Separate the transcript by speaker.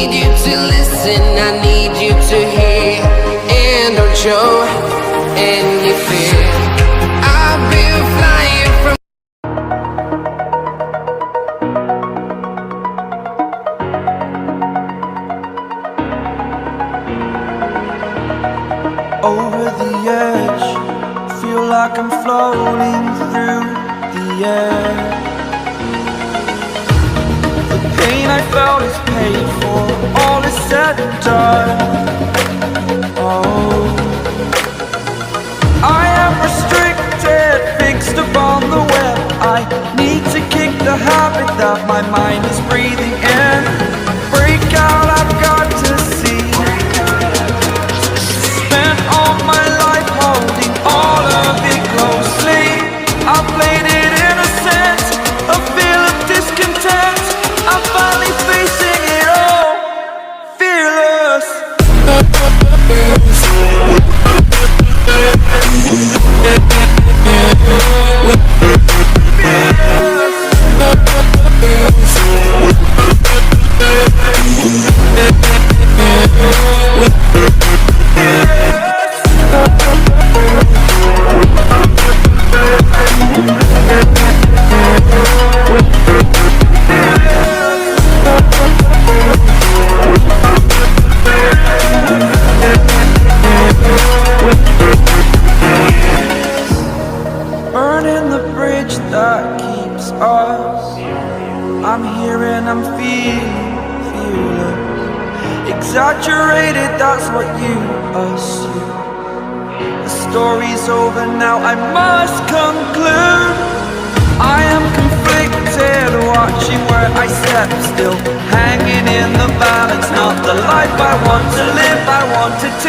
Speaker 1: need you to listen, I need you to hear, and don't show any fear. I've been flying from
Speaker 2: over the edge, feel like I'm floating through the air. The pain I felt is paid for, all is said and done. Oh, I am restricted, fixed upon the web. I need to kick the habit that my mind is breathing in. Break out, I've got to see. Spent all my life holding all of it closely. I played it innocent, a feel of discontent. I'm finally facing it all, fearless. Burning the bridge that keeps us. I'm here and I'm feeling fearless. Exaggerated, that's what you assume. The story's over now, I must conclude. I am conflicted, watching where I step still, hanging in the balance. Not the life I want to live, I wanted to